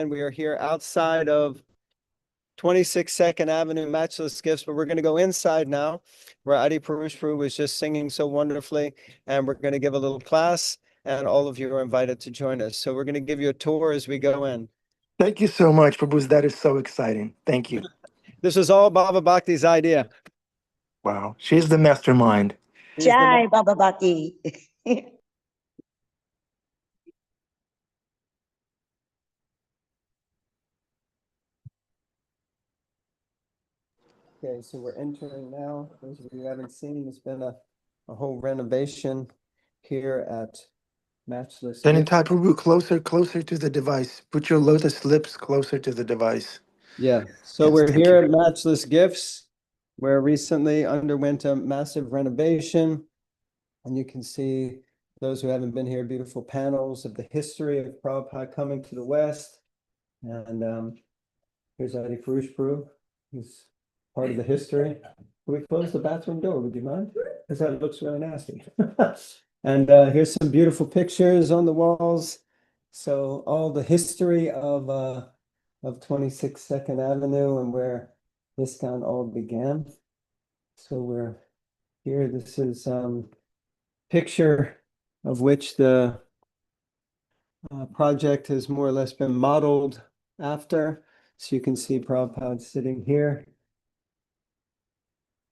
And we are here outside of 26 Avenue, Matchless Gifts, but we're going to go inside now, where Adi Purushpuru was just singing so wonderfully, and we're going to give a little class, and all of you are invited to join us. So we're going to give you a tour as we go in. Thank you so much, Prabhu. That is so exciting. Thank you. This was all Bhava Bhakti's idea. Wow, she's the mastermind. Jai Baba Bhakti. Okay, so we're entering now. Those of you who haven't seen, it's been a whole renovation here at Matchless Then Gifts. Nitai, Prabhu, closer to the device. Put your lotus lips closer to the device. Yeah, so Yes, we're thank here you. at Matchless Gifts, where recently underwent a massive renovation. And you can see, those who haven't been here, beautiful panels of the history of Prabhupada coming to the West. And here's Adi Purushpuru, who's part of the history. Can we close the bathroom door? Would you mind? Because that looks really nasty. And here's some beautiful pictures on the walls. So all the history of 26 Avenue and where ISKCON all began. So we're here. This is picture of which the project has more or less been modeled after. So you can see Prabhupada sitting here.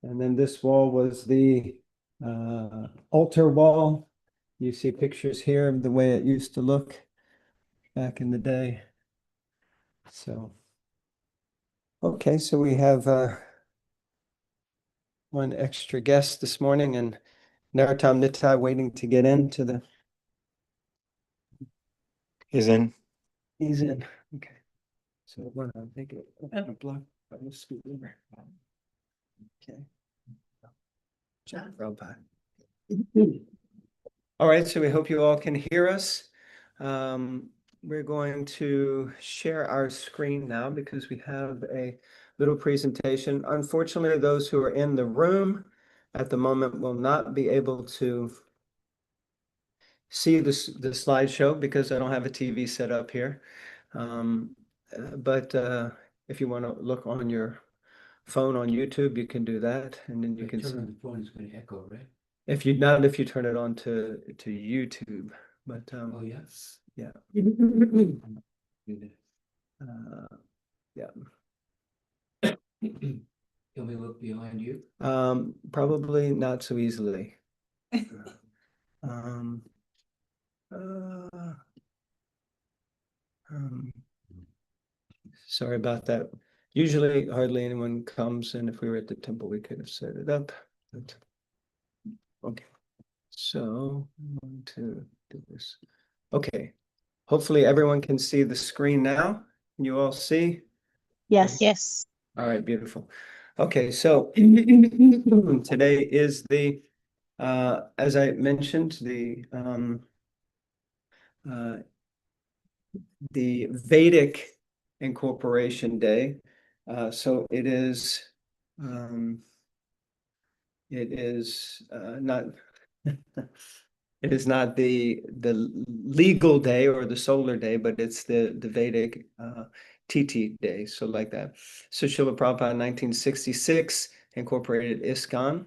And then this wall was the altar wall. You see pictures here of the way it used to look back in the day. So, okay, so we have one extra guest this morning, and Narottam Nitai waiting to get into the... He's in. He's in. Okay. So what I'm thinking, I'm gonna block by the scoot over. Okay. John Prabhupada. All right, so we hope you all can hear us. We're going to share our screen now because we have a little presentation. Unfortunately, those who are in the room at the moment will not be able to see the slideshow because I don't have a TV set up here. But if you want to look on your phone on YouTube, you can do that, and then you can see. The phone is going to echo, right? If you not if you turn it on to YouTube, but Oh yes. yeah. Yeah. Can we look behind you? Probably not so easily. Um, sorry about that. Usually hardly anyone comes, and if we were at the temple, we could have set it up. But, okay, so I'm going to do this. Okay, hopefully everyone can see the screen now. Can you all see? Yes, yes. All right, beautiful. Okay, so today is the, as I mentioned, the Vedic Incorporation Day. So it is not it is not the legal day or the solar day, but it's the Vedic TT day. So like that. So Srila Prabhupada in 1966 incorporated ISKCON,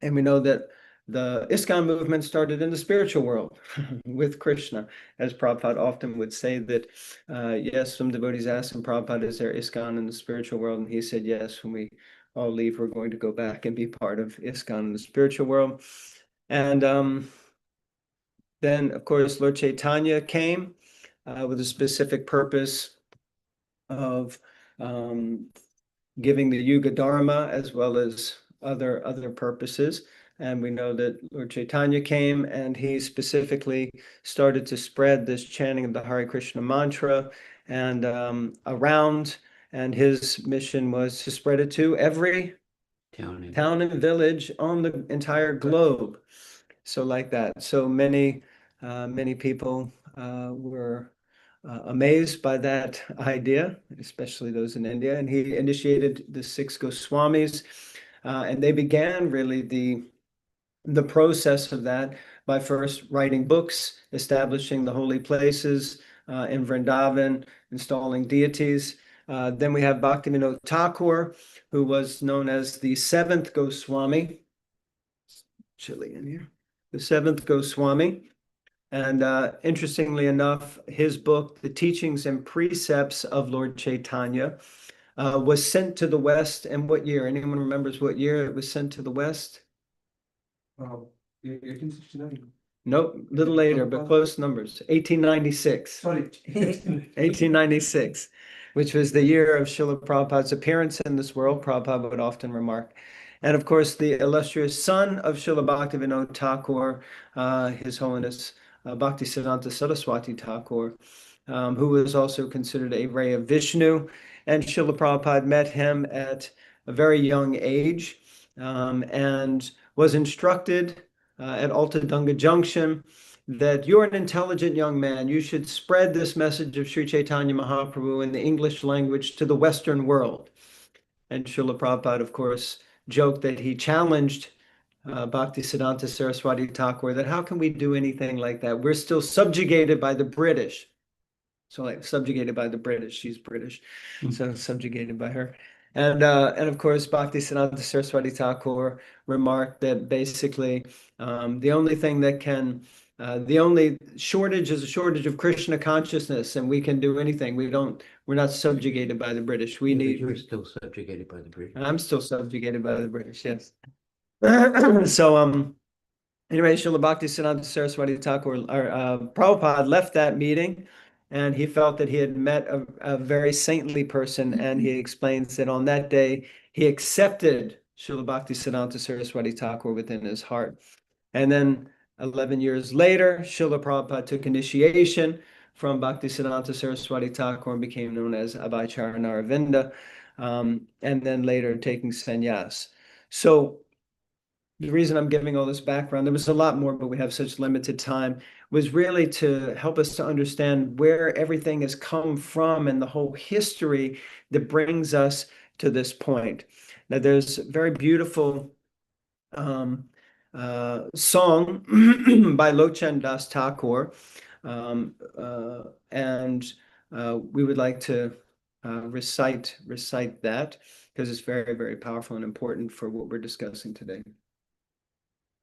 and we know that the ISKCON movement started in the spiritual world with Krishna, as Prabhupada often would say that, yes, some devotees asked him, Prabhupada, is there ISKCON in the spiritual world? And he said, yes, when we all leave, we're going to go back and be part of ISKCON in the spiritual world. And then, of course, Lord Chaitanya came with a specific purpose of giving the Yuga Dharma as well as other purposes. And we know that Lord Chaitanya came and he specifically started to spread this chanting of the Hare Krishna mantra and around, and his mission was to spread it to every town and village on the entire globe. So like that. So many people were amazed by that idea, especially those in India. And he initiated the 6 Goswamis, and they began really the process of that by first writing books, establishing the holy places in Vrindavan, installing deities. Then we have Bhaktivinoda Thakur, who was known as the seventh Goswami. It's chilly in here. The seventh Goswami. And interestingly enough, his book, The Teachings and Precepts of Lord Chaitanya, was sent to the West. And what year? Anyone remembers what year it was sent to the West? 1869. Nope, a little later, but close numbers. 1896. Sorry. 1896, which was the year of Srila Prabhupada's appearance in this world, Prabhupada would often remark. And of course, the illustrious son of Srila Bhaktivinoda Thakur, His Holiness Bhaktisiddhanta Saraswati Thakur, who was also considered a ray of Vishnu. And Srila Prabhupada met him at a very young age and was instructed at Altadunga Junction that you're an intelligent young man. You should spread this message of Sri Chaitanya Mahaprabhu in the English language to the Western world. And Srila Prabhupada, of course, joked that he challenged Bhaktisiddhanta Saraswati Thakur that how can we do anything like that? We're still subjugated by the British. So like subjugated by the British, she's British, so subjugated by her. And of course, Bhaktisiddhanta Saraswati Thakur remarked that basically the only thing that can, the only shortage is a shortage of Krishna consciousness, and we can do anything. We're not subjugated by the British. We Yeah, but need. you're still subjugated by the British. I'm still subjugated by the British, yes. So anyway, Srila Bhaktisiddhanta Saraswati Thakur, Prabhupada left that meeting, and he felt that he had met a very saintly person, and he explains that on that day he accepted Srila Bhaktisiddhanta Saraswati Thakur within his heart. And then 11 years later, Srila Prabhupada took initiation from Bhaktisiddhanta Saraswati Thakur and became known as Abhayacharya Aravinda, and then later taking sannyas. So the reason I'm giving all this background, there was a lot more, but we have such limited time, was really to help us to understand where everything has come from and the whole history that brings us to this point. Now, there's a very beautiful song by Lochen Das Thakur, and we would like to recite that because it's very, very powerful and important for what we're discussing today.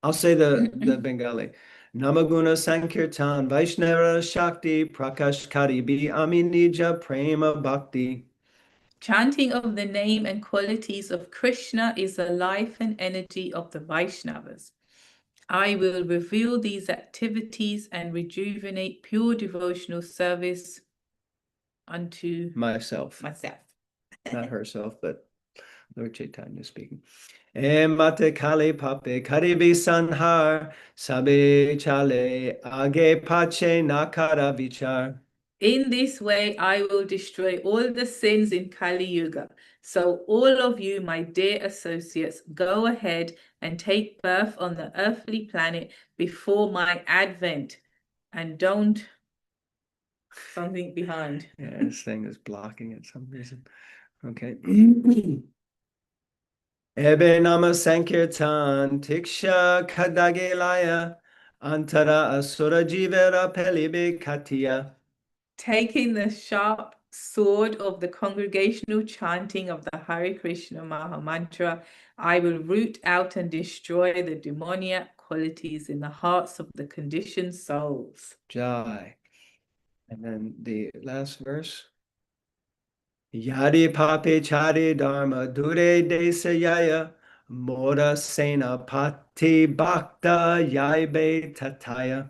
I'll say the Bengali. Namaguna Sankirtan Vaishnava Shakti Prakash Karibi Aminija Prema Bhakti. Chanting of the name and qualities of Krishna is the life and energy of the Vaishnavas. I will reveal these activities and rejuvenate pure devotional service unto myself. Not herself, but Lord Chaitanya speaking. Mate kale pape karibi sanhar sabe chale age pache nakara vichar. In this way, I will destroy all the sins in Kali Yuga. So all of you, my dear associates, go ahead and take birth on the earthly planet before my advent, and don't something behind. Yeah, this thing is blocking it some reason. Okay. Ebe nama sankirtan tiksha kadagelaya antara asura jivera pelibe katiya. Taking the sharp sword of the congregational chanting of the Hare Krishna Maha Mantra, I will root out and destroy the demoniac qualities in the hearts of the conditioned souls. Jai. And then the last verse. Yadi pape chari dharma dure desayaya mora sena pati bhakta yaibe tataya.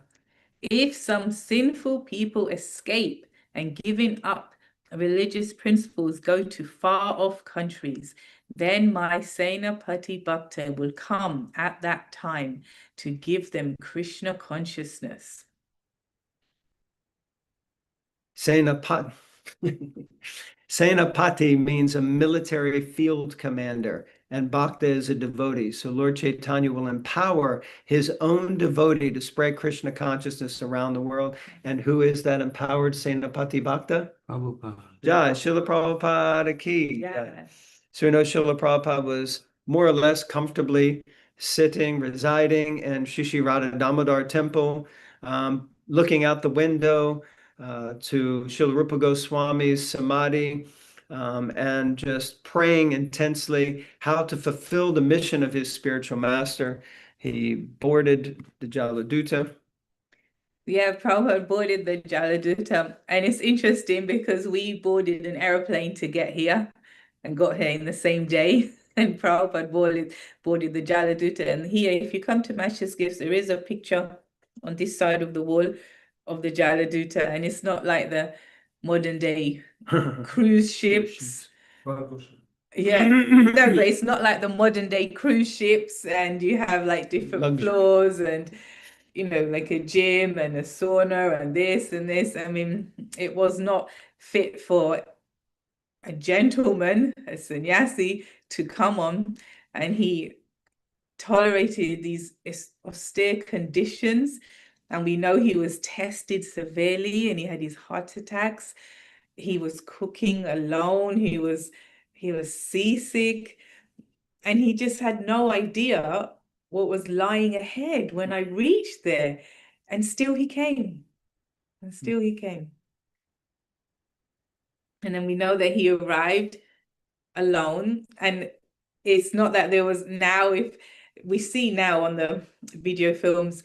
If some sinful people escape and giving up religious principles go to far off countries, then my Senapati Bhakta will come at that time to give them Krishna consciousness. Senapati. Senapati means a military field commander, and Bhakta is a devotee. So Lord Chaitanya will empower his own devotee to spread Krishna consciousness around the world. And who is that empowered Senapati Bhakta? Prabhupada. Jai, Srila Prabhupada ki. Yeah. So we know Srila Prabhupada was more or less comfortably sitting, residing in Shri Radha Damodar temple, looking out the window, to Srila Rupa Goswami's Samadhi, and just praying intensely how to fulfill the mission of his spiritual master. He boarded the Jaladuta. Yeah, Prabhupada boarded the Jaladuta, and it's interesting because we boarded an aeroplane to get here and got here in the same day. And Prabhupada boarded the Jaladuta. And here, if you come to Master's Gifts, there is a picture on this side of the wall of the Jaladuta, and it's not like the modern day cruise ships. Yeah, no, but it's not like the modern day cruise ships, and you have like different Luxury. floors and, you know, like a gym and a sauna and this and this. I mean, it was not fit for a gentleman, a sannyasi, to come on, and he tolerated these austere conditions. And we know he was tested severely, and he had his heart attacks. He was cooking alone. He was seasick, and he just had no idea what was lying ahead when I reached there. And still he came. And still he came. And then we know that he arrived alone. And it's not that there was, now if we see now on the video films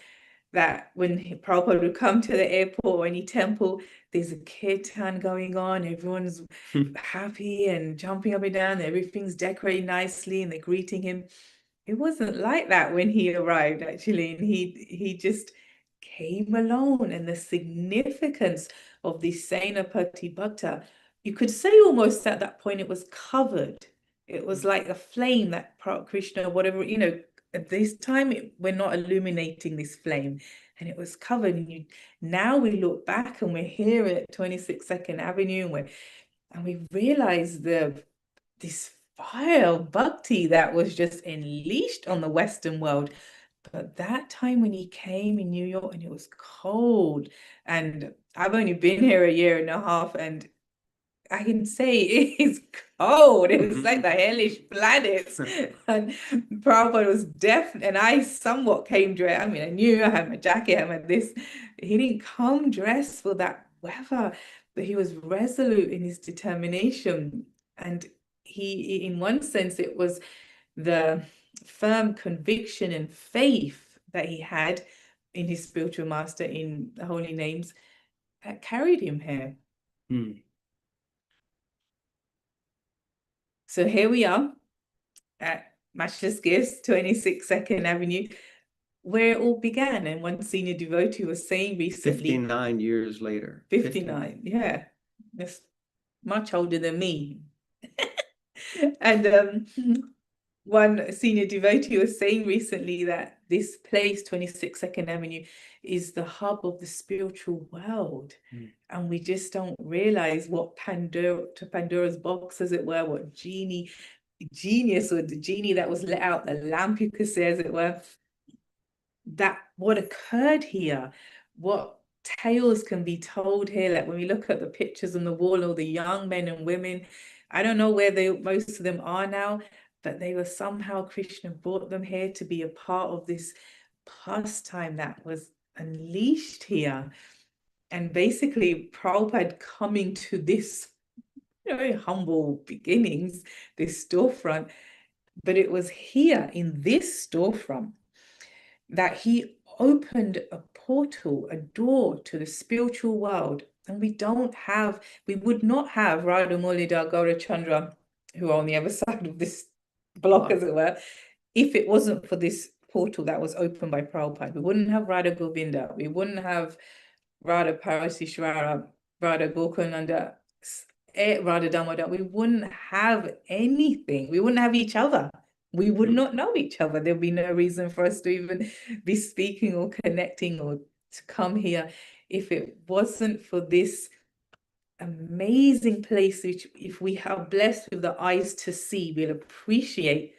that when Prabhupada would come to the airport or any temple, there's a kirtan going on, everyone's happy and jumping up and down, everything's decorated nicely and they're greeting him. It wasn't like that when he arrived, actually, and he just came alone. And the significance of this Senapati Bhakta, you could say almost at that point it was covered. It was like a flame that Krishna, whatever, you know, at this time we're not illuminating this flame, and it was covered. And now we look back and we're here at 26th Avenue, and we realize this fire of bhakti that was just unleashed on the Western world. But that time when he came in New York, and it was cold, and I've only been here a year and a half, and I can say it is cold. It was like the hellish planets. And Prabhupada was deaf, and I somewhat came dressed. I mean, I knew I had my jacket, I had this. He didn't come dressed for that weather, but he was resolute in his determination. And he, in one sense, it was the firm conviction and faith that he had in his spiritual master, in the holy names, that carried him here. So here we are at Matchless Gifts, 26th Avenue, where it all began. And one senior devotee was saying recently, 59 years later. 59, yeah, that's much older than me. And one senior devotee was saying recently that this place, 26th Avenue, is the hub of the spiritual world. And we just don't realize what Pandora's box, as it were, what genius, or the genie that was let out, the lamp, you could say, as it were, that what occurred here, what tales can be told here. Like when we look at the pictures on the wall, all the young men and women, I don't know where most of them are now, but they were somehow, Krishna brought them here to be a part of this pastime that was unleashed here. And basically Prabhupada coming to this very humble beginnings, this storefront, but it was here in this storefront that he opened a portal, a door to the spiritual world. And we would not have Radha Mulidhar Gaurachandra, who are on the other side of this block, as it were, if it wasn't for this portal that was opened by Prabhupada. We wouldn't have Radha Govinda, we wouldn't have Radha Parasishvara, Radha Gokunanda, Radha Damodar. We wouldn't have anything. We wouldn't have each other. We would not know each other. There'd be no reason for us to even be speaking or connecting or to come here if it wasn't for this amazing place, which, if we are blessed with the eyes to see, we'll appreciate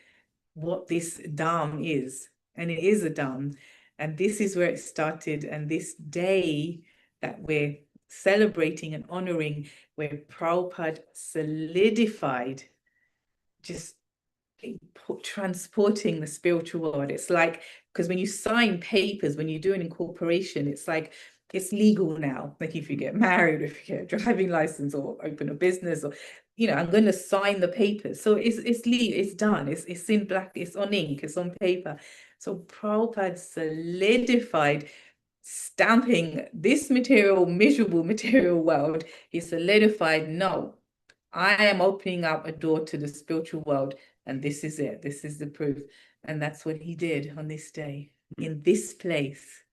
what this Dham is. And it is a Dham. And this is where it started. And this day that we're celebrating and honoring, where Prabhupada solidified, just transporting the spiritual world. It's like, because when you sign papers, when you do an incorporation, it's like it's legal now. Like if you get married, if you get a driving license or open a business, or I'm going to sign the papers. So it's legal, it's done. It's in black, it's on ink, it's on paper. So Prabhupada solidified, stamping this material, miserable material world. He solidified, no, I am opening up a door to the spiritual world, and this is it. This is the proof. And that's what he did on this day, in this place.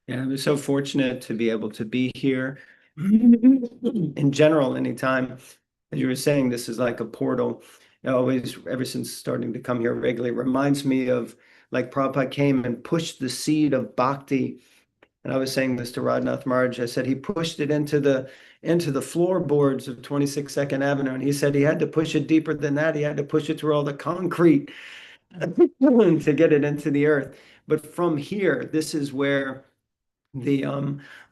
Yeah, I was so fortunate to be able to be here. In general, anytime, as you were saying, this is like a portal. It always, ever since starting to come here regularly, reminds me of like Prabhupada came and pushed the seed of bhakti. And I was saying this to Radhanath Maharaj. I said he pushed it into the floorboards of 22nd Avenue. And he said he had to push it deeper than that. He had to push it through all the concrete to get it into the earth. But from here, this is where the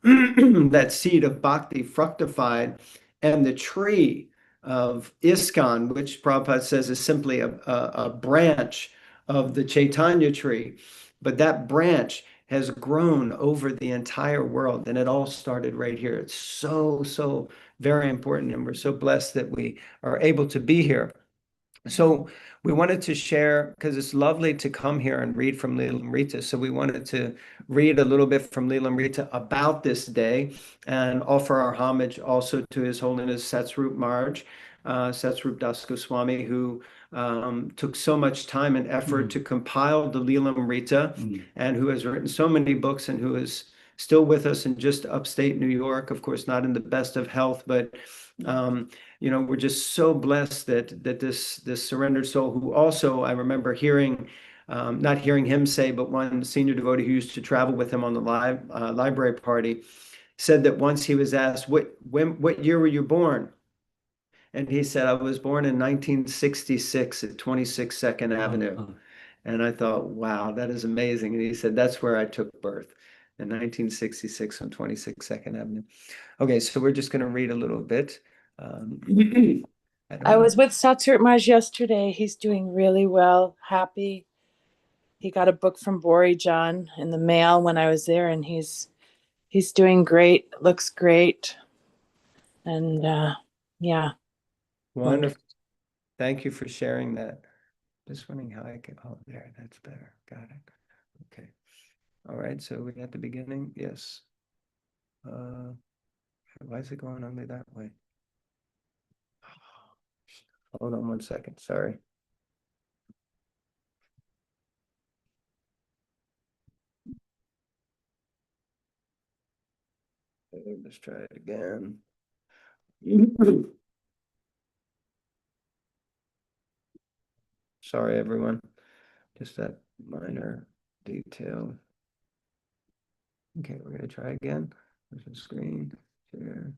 that seed of bhakti fructified, and the tree of ISKCON, which Prabhupada says is simply a branch of the Chaitanya tree, but that branch has grown over the entire world, and it all started right here. It's so very important, and we're so blessed that we are able to be here. So we wanted to share, because it's lovely to come here and read from Lilamrita. So we wanted to read a little bit from Lilamrita about this day and offer our homage also to His Holiness Satsrup Maharaj, Satsrup Das Goswami, who took so much time and effort to compile the Lilamrita, and who has written so many books, and who is still with us in just upstate New York, of course, not in the best of health, but we're just so blessed that this surrendered soul, who also, I remember hearing, not hearing him say, but one senior devotee who used to travel with him on the library party, said that once he was asked, what year were you born? And he said, I was born in 1966 at 22nd Avenue. And I thought, wow, that is amazing. And he said, that's where I took birth, in 1966 on 22nd Avenue. Okay, so we're just going to read a little bit. I was with Satsrup Maharaj yesterday. He's doing really well, happy. He got a book from Bori John in the mail when I was there, and he's doing great, looks great. And yeah. Wonderful. Thank you for sharing that. Just wondering how I can, oh, there, that's better. Got it. Okay. All right, so we at the beginning, yes. Why is it going only that way? Hold on one second, sorry. Let's try it again. Sorry, everyone. Just that minor detail. Okay, we're gonna try again. There's the screen, share.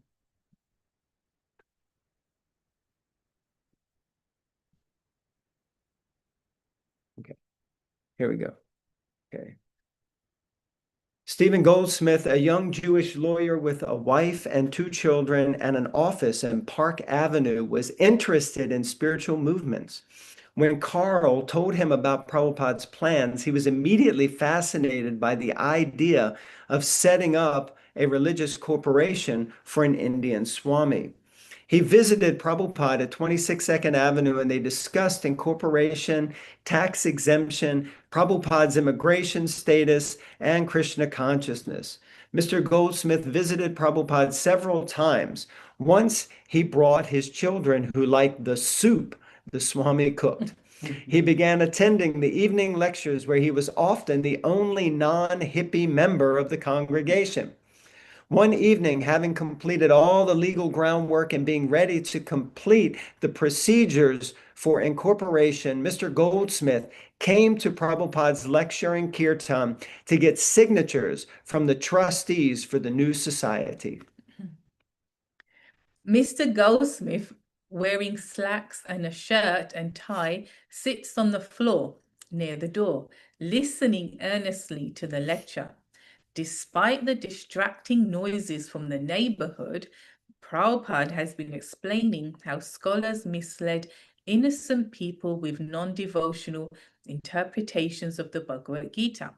Okay, here we go. Okay. Stephen Goldsmith, a young Jewish lawyer with a wife and 2 children and an office in Park Avenue, was interested in spiritual movements. When Carl told him about Prabhupada's plans, he was immediately fascinated by the idea of setting up a religious corporation for an Indian Swami. He visited Prabhupada at 22nd Avenue, and they discussed incorporation, tax exemption, Prabhupada's immigration status, and Krishna consciousness. Mr. Goldsmith visited Prabhupada several times. Once he brought his children, who liked the soup the Swami cooked. He began attending the evening lectures, where he was often the only non-hippie member of the congregation. One evening, having completed all the legal groundwork and being ready to complete the procedures for incorporation, Mr. Goldsmith came to Prabhupada's lecture in Kirtan to get signatures from the trustees for the new society. Mr. Goldsmith, wearing slacks and a shirt and tie, sits on the floor near the door, listening earnestly to the lecture. Despite the distracting noises from the neighborhood, Prabhupada has been explaining how scholars misled innocent people with non-devotional interpretations of the Bhagavad Gita.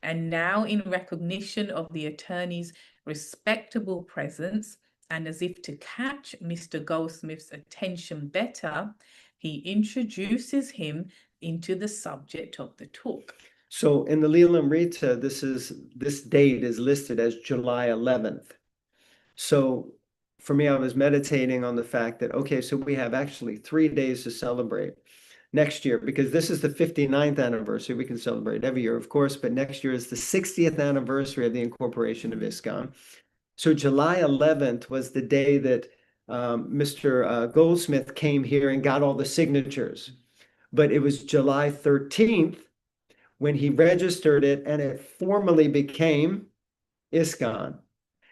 And now, in recognition of the attorney's respectable presence, and as if to catch Mr. Goldsmith's attention better, he introduces him into the subject of the talk. So in the Lilamrita, this date is listed as July 11th. So for me, I was meditating on the fact that, okay, so we have actually 3 days to celebrate next year, because this is the 59th anniversary. We can celebrate every year, of course, but next year is the 60th anniversary of the incorporation of ISKCON. So July 11th was the day that Mr. Goldsmith came here and got all the signatures. But it was July 13th when he registered it, and it formally became ISKCON.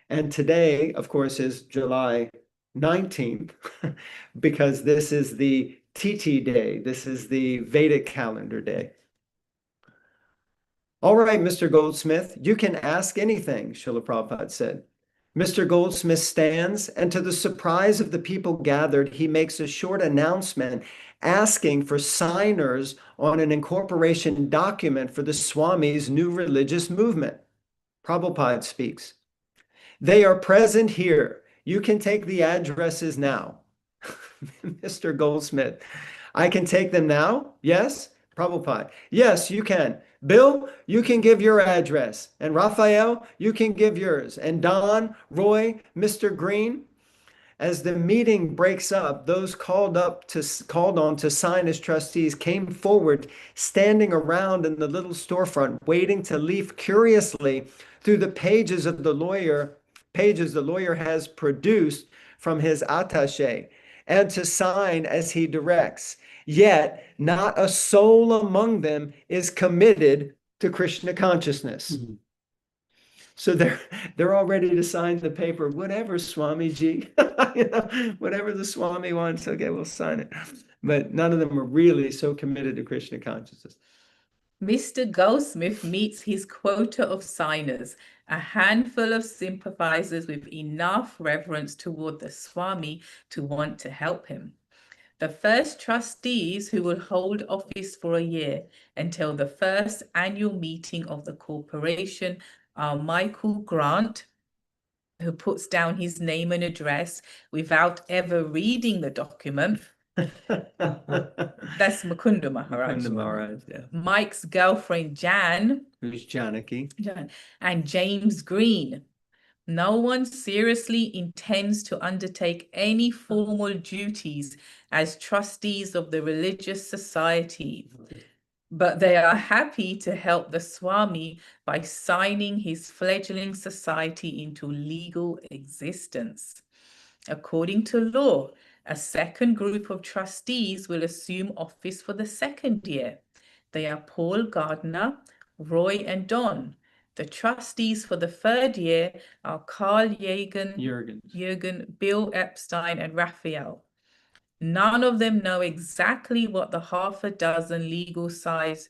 And today, of course, is July 19th, because this is the TT day. This is the Vedic calendar day. All right, Mr. Goldsmith, you can ask anything, Srila Prabhupada said. Mr. Goldsmith stands, and to the surprise of the people gathered, he makes a short announcement asking for signers on an incorporation document for the Swami's new religious movement. Prabhupada speaks. They are present here. You can take the addresses now. Mr. Goldsmith, I can take them now? Yes? Prabhupada, yes, you can. Bill, you can give your address. And Raphael, you can give yours. And Don, Roy, Mr. Green. As the meeting breaks up, those called on to sign as trustees came forward, standing around in the little storefront, waiting to leaf curiously through the pages the lawyer has produced from his attaché, and to sign as he directs. Yet not a soul among them is committed to Krishna consciousness. Mm-hmm. So they're all ready to sign the paper, whatever, Swamiji, whatever the Swami wants, okay, we'll sign it. But none of them are really so committed to Krishna consciousness. Mr. Goldsmith meets his quota of signers, a handful of sympathizers with enough reverence toward the Swami to want to help him. The first trustees who will hold office for a year until the first annual meeting of the corporation are Michael Grant, who puts down his name and address without ever reading the document. That's Mukunda Maharaj. Mukunda Maharaj, yeah. Mike's girlfriend, Jan. Who's Janaki. Jan. And James Green. No one seriously intends to undertake any formal duties as trustees of the religious society, but they are happy to help the Swami by signing his fledgling society into legal existence. According to law, a second group of trustees will assume office for the second year. They are Paul Gardner, Roy, and Don. The trustees for the third year are Carl Jürgen, Bill Epstein, and Raphael. None of them know exactly what the half a dozen legal size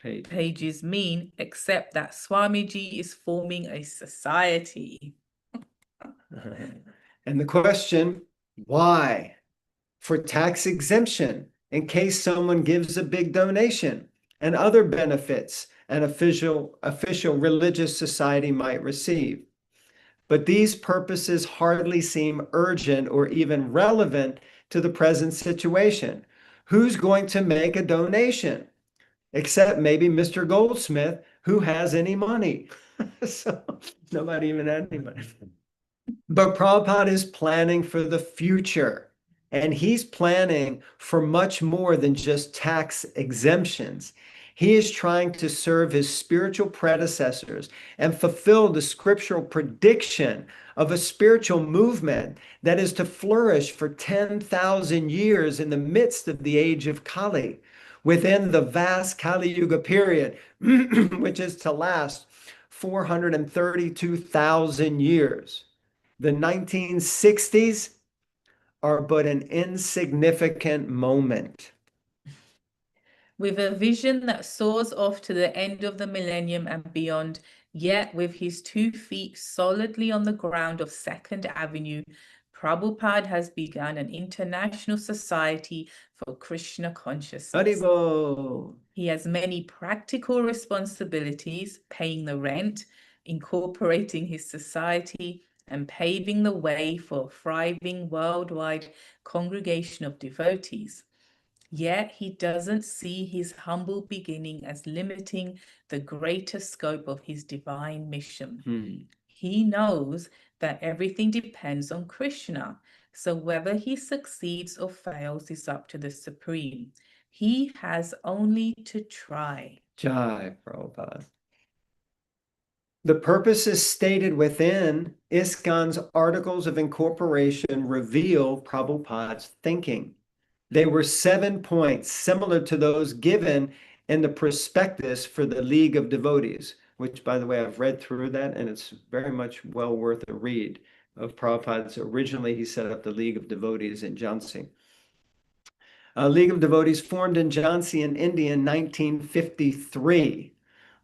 pages mean, except that Swamiji is forming a society. And the question, why? For tax exemption, in case someone gives a big donation, and other benefits an official religious society might receive. But these purposes hardly seem urgent or even relevant to the present situation. Who's going to make a donation? Except maybe Mr. Goldsmith, who has any money. So nobody even had any money. But Prabhupada is planning for the future. And he's planning for much more than just tax exemptions. He is trying to serve his spiritual predecessors and fulfill the scriptural prediction of a spiritual movement that is to flourish for 10,000 years in the midst of the age of Kali, within the vast Kali Yuga period, which is to last 432,000 years. The 1960s are but an insignificant moment. With a vision that soars off to the end of the millennium and beyond, yet with his 2 feet solidly on the ground of 2nd Avenue, Prabhupada has begun an international society for Krishna consciousness. Haribo. He has many practical responsibilities, paying the rent, incorporating his society, and paving the way for a thriving worldwide congregation of devotees. Yet he doesn't see his humble beginning as limiting the greater scope of his divine mission. He knows that everything depends on Krishna, so whether he succeeds or fails is up to the Supreme. He has only to try. Jai Prabhupada. The purposes stated within ISKCON's Articles of Incorporation reveal Prabhupada's thinking. They were 7 points similar to those given in the prospectus for the League of Devotees, which, by the way, I've read through that, and it's very much well worth a read of Prabhupada's. Originally, he set up the League of Devotees in Jhansi. A League of Devotees formed in Jhansi in India in 1953.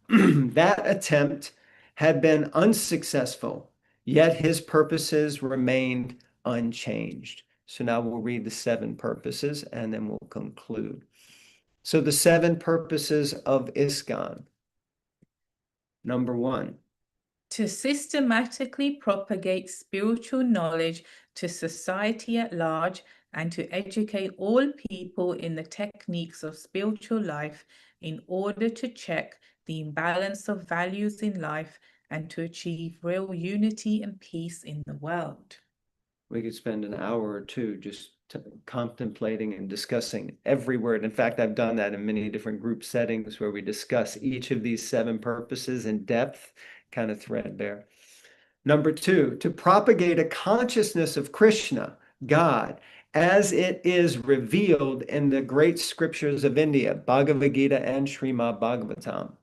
That attempt had been unsuccessful, yet his purposes remained unchanged. So now we'll read the 7 purposes and then we'll conclude. So the 7 purposes of ISKCON. Number 1. To systematically propagate spiritual knowledge to society at large and to educate all people in the techniques of spiritual life in order to check the imbalance of values in life and to achieve real unity and peace in the world. We could spend an hour or two just contemplating and discussing every word. In fact, I've done that in many different group settings where we discuss each of these 7 purposes in depth, kind of threadbare. Number 2, to propagate a consciousness of Krishna, God, as it is revealed in the great scriptures of India, Bhagavad Gita and Srimad Bhagavatam.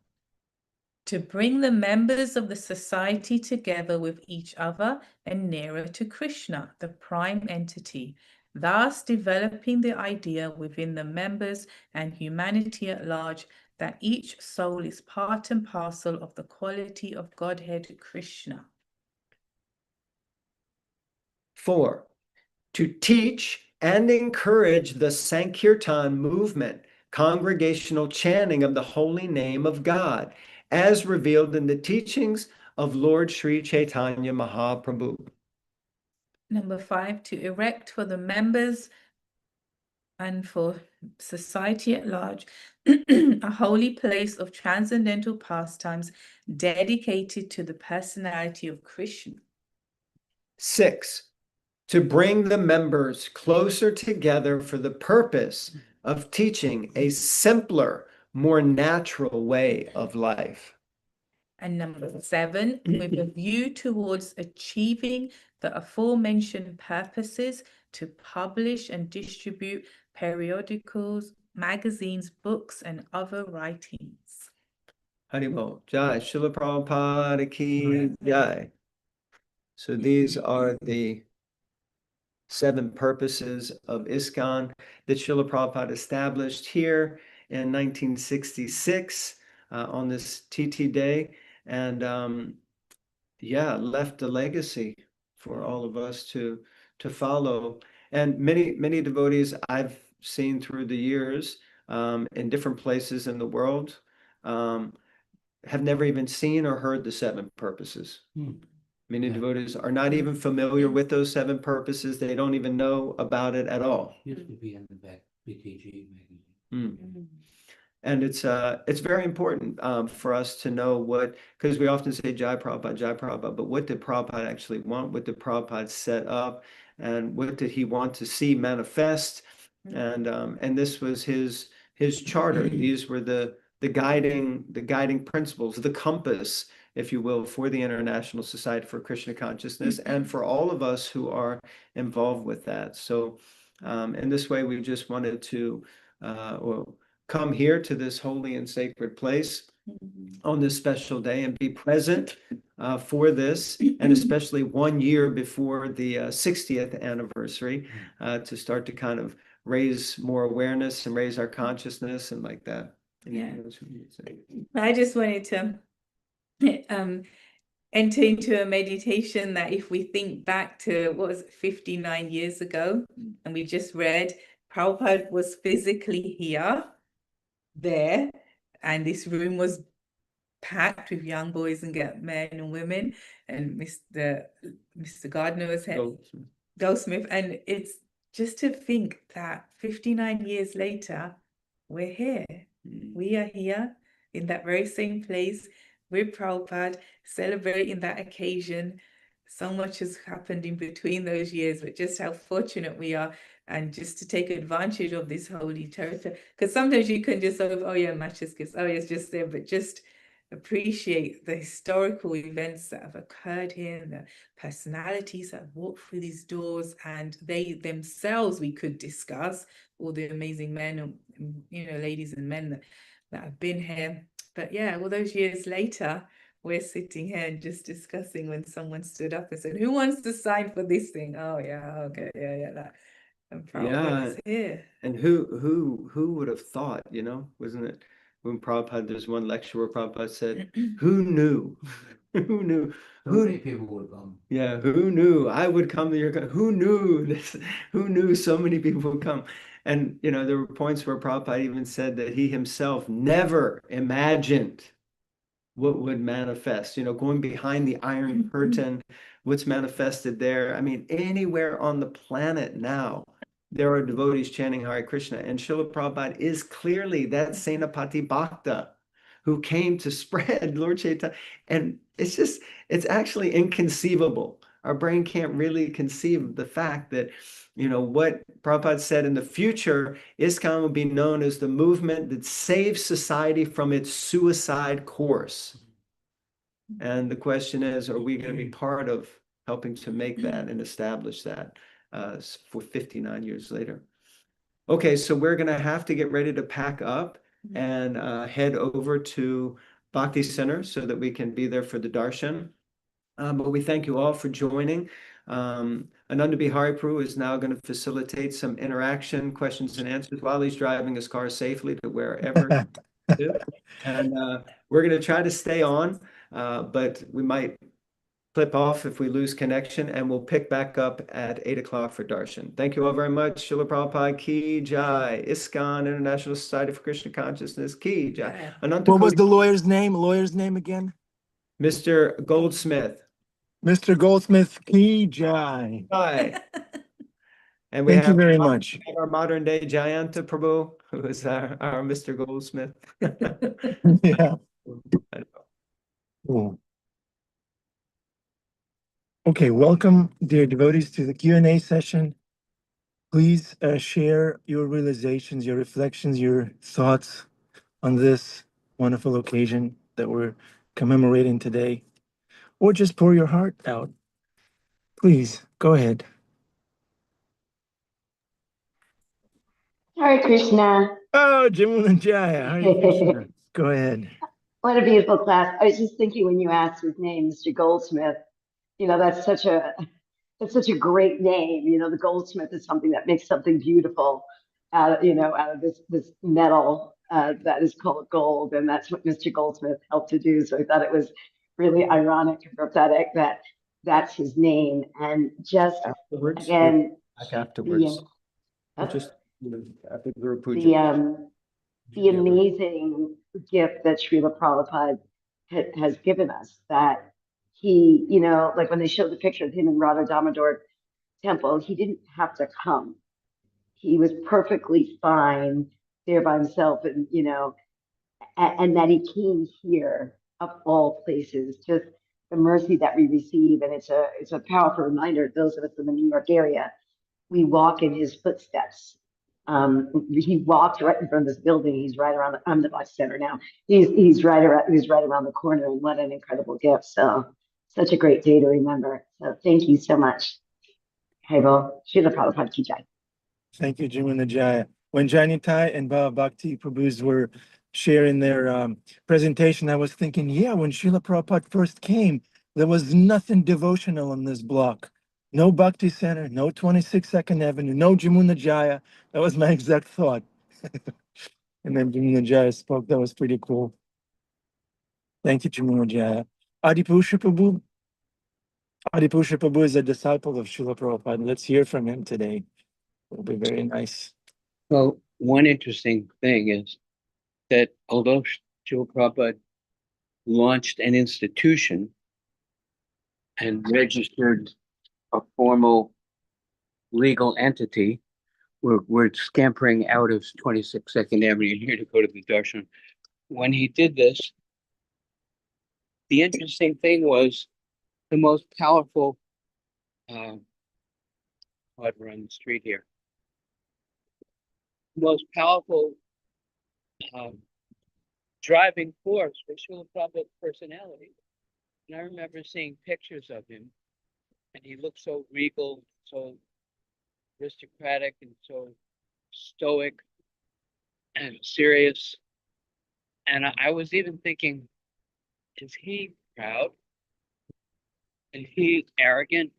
To bring the members of the society together with each other and nearer to Krishna, the prime entity, thus developing the idea within the members and humanity at large that each soul is part and parcel of the quality of Godhead Krishna. 4, to teach and encourage the Sankirtan movement, congregational chanting of the holy name of God, as revealed in the teachings of Lord Sri Chaitanya Mahaprabhu. Number 5, to erect for the members and for society at large a holy place of transcendental pastimes dedicated to the personality of Krishna. 6, to bring the members closer together for the purpose of teaching a simpler, more natural way of life. And number 7, with a view towards achieving the aforementioned purposes, to publish and distribute periodicals, magazines, books, and other writings. Haribol. Jai. Srila Prabhupada ki jai. So these are the 7 purposes of ISKCON that Srila Prabhupada established here in 1966 on this TT Day. And left a legacy for all of us to follow. And many devotees I've seen through the years in different places in the world have never even seen or heard the 7 purposes. Many devotees are not even familiar with those 7 purposes. They don't even know about it at all. Used to be in the back BTG magazine. And it's very important for us to know what, because we often say Jai Prabhupada, but what did Prabhupada actually want? What did Prabhupada set up? And what did he want to see manifest? And this was his charter. These were the guiding principles, the compass, if you will, for the International Society for Krishna Consciousness and for all of us who are involved with that. So in this way, we just wanted to come here to this holy and sacred place on this special day and be present for this, and especially 1 year before the 60th anniversary to start to kind of raise more awareness and raise our consciousness and like that. Yeah. I just wanted to enter into a meditation that if we think back to, what was it, 59 years ago, and we just read, Prabhupada was physically here, there, and this room was packed with young boys and men and women, and Mr. Gardner was here, Goldsmith, and it's just to think that 59 years later, we're here. We are here in that very same place with Prabhupada, celebrating that occasion. So much has happened in between those years, but just how fortunate we are, and just to take advantage of this holy territory. Because sometimes you can just, oh yeah, matches gifts, oh yeah, it's just there, but just appreciate the historical events that have occurred here, and the personalities that have walked through these doors, and they themselves, we could discuss all the amazing men and ladies and men that have been here. But yeah, all those years later, we're sitting here and just discussing when someone stood up and said, who wants to sign for this thing? Oh yeah, okay, yeah, that. And Prabhupada's here. And who would have thought, wasn't it? When Prabhupada, there's one lecture where Prabhupada said, who knew? Who knew? So many people would come. Yeah, who knew I would come to your who knew this? Who knew so many people would come? And there were points where Prabhupada even said that he himself never imagined what would manifest, going behind the Iron Curtain, what's manifested there. I mean, anywhere on the planet now, there are devotees chanting Hare Krishna, and Srila Prabhupada is clearly that Senapati Bhakta who came to spread Lord Chaitanya. And it's actually inconceivable. Our brain can't really conceive of the fact that, what Prabhupada said, in the future, ISKCON will be known as the movement that saves society from its suicide course. And the question is, are we going to be part of helping to make that and establish that for 59 years later? Okay, so we're going to have to get ready to pack up and head over to Bhakti Center so that we can be there for the darshan. But we thank you all for joining. Ananda Bihari Prabhu is now going to facilitate some interaction, questions and answers while he's driving his car safely to wherever. And we're going to try to stay on, but we might flip off if we lose connection, and we'll pick back up at 8 o'clock for darshan. Thank you all very much. Srila Prabhupada ki jai. ISKCON, International Society for Krishna Consciousness ki jai. What was the lawyer's name? Lawyer's name again? Mr. Goldsmith. Mr. Goldsmith ki jai. Hi. And we Thank you have very much. our modern day Jayanta Prabhu, who is our Mr. Goldsmith. Yeah. Cool. Okay, welcome, dear devotees, to the Q&A session. Please share your realizations, your reflections, your thoughts on this wonderful occasion that we're commemorating today, or just pour your heart out. Please, go ahead. Hare Krishna. Oh, Jamuna Jaya, Hare Krishna. Go ahead. What a beautiful class. I was just thinking when you asked his name, Mr. Goldsmith, that's such a great name. The goldsmith is something that makes something beautiful out of this metal that is called gold. And that's what Mr. Goldsmith helped to do. So I thought it was really ironic and prophetic that that's his name. And just Afterwards, again, afterwards. Just after Guru Puja. the amazing gift that Srila Prabhupada has given us, that he, like when they showed the picture of him in Radha Damodar temple, he didn't have to come. He was perfectly fine there by himself, and and that he came here of all places. Just the mercy that we receive, and it's a powerful reminder. Those of us in the New York area, we walk in his footsteps. He walked right in front of this building. He's right around. I'm the Bhakti Center now. He's right around the corner, and what an incredible gift! So such a great day to remember. So thank you so much. Haribo, Srila Prabhupada ki jai. Thank you, Jamuna Jaya. When Nitai and Bhava Bhakti Prabhus were sharing their presentation, I was thinking, yeah, when Srila Prabhupada first came, there was nothing devotional on this block. No Bhakti Center, no 22nd Avenue, no Jamuna Jaya. That was my exact thought. And then Jamuna Jaya spoke. That was pretty cool. Thank you, Jamuna Jaya. Adipusha Prabhu, Adipusha Prabhu is a disciple of Srila Prabhupada. Let's hear from him today. It'll be very nice. Well, one interesting thing is that although Srila Prabhupada launched an institution and registered a formal legal entity, we're scampering out of 26 Second Avenue here to go to the darshan. When he did this, the interesting thing was the most powerful, we're on the street here, the most powerful driving force was Srila Prabhupada's personality. And I remember seeing pictures of him, and he looked so regal, so aristocratic, and so stoic and serious. And I was even thinking, is he proud? Is he arrogant?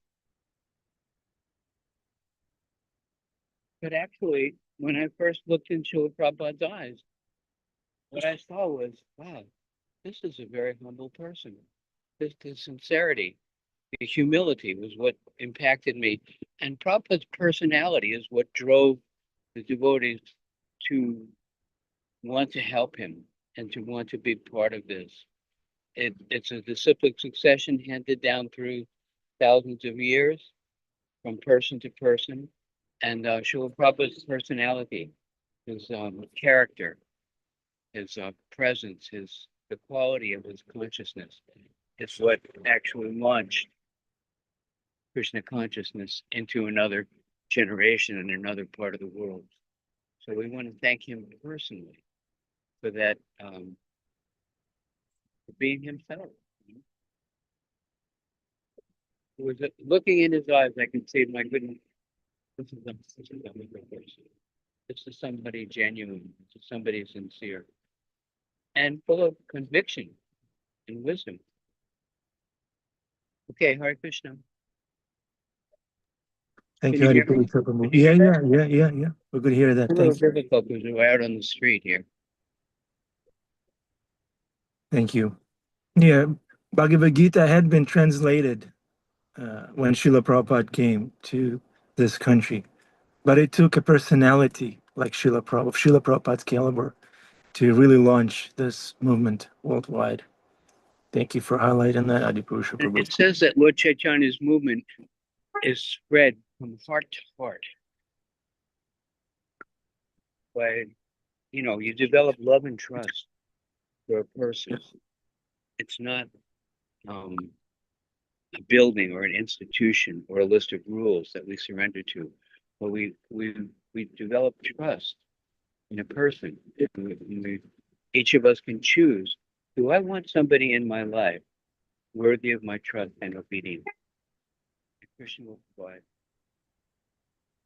But actually, when I first looked into Prabhupada's eyes, what I saw was, wow, this is a very humble person. The sincerity, the humility was what impacted me. And Prabhupada's personality is what drove the devotees to want to help him and to want to be part of this. It's a disciplic succession handed down through thousands of years from person to person. And Srila Prabhupada's personality, his character, his presence, the quality of his consciousness is what actually launched Krishna consciousness into another generation in another part of the world. So we want to thank him personally for that, for being himself. With looking in his eyes, I can see, my goodness, this is this is somebody genuine, this is somebody sincere, and full of conviction and wisdom. Okay, Hare Krishna. Thank Can you, you hear me? Adipusha Prabhu. Can you hear Yeah. We could hear that. A little Thank you. difficult because we're out on the street here. Thank you. Yeah, Bhagavad Gita had been translated when Srila Prabhupada came to this country, but it took a personality like Srila Prabhupada's caliber to really launch this movement worldwide. Thank you for highlighting that, Adipusha Prabhu. It says that Lord Chaitanya's movement is spread from heart to heart. By, you develop love and trust for a person. It's not a building or an institution or a list of rules that we surrender to, but we develop trust in a person. Each of us can choose, do I want somebody in my life worthy of my trust and obedience? Krishna will provide.